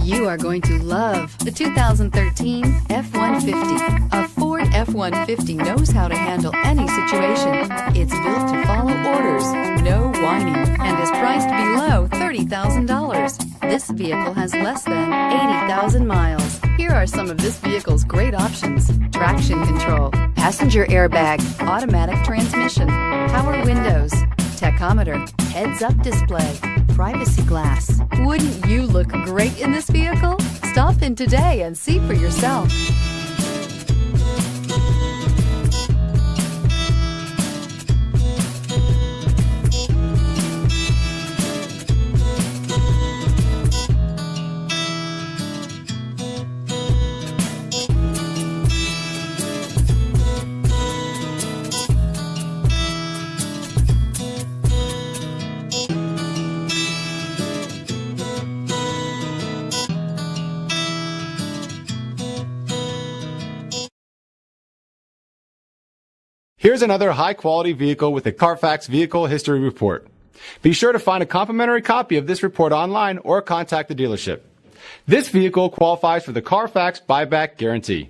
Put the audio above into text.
You are going to love the 2013 F-150. A Ford F-150 knows how to handle any situation. It's built to follow orders, no whining, and is priced below $30,000. This vehicle has less than 80,000 miles. Here are some of this vehicle's great options: traction control, passenger airbag, automatic transmission, power windows, tachometer, heads-up display, privacy glass. Wouldn't you look great in this vehicle? Stop in today and see for yourself. Here's another high-quality vehicle with a Carfax Vehicle History Report. Be sure to find a complimentary copy of this report online or contact the dealership. This vehicle qualifies for the Carfax Buyback Guarantee.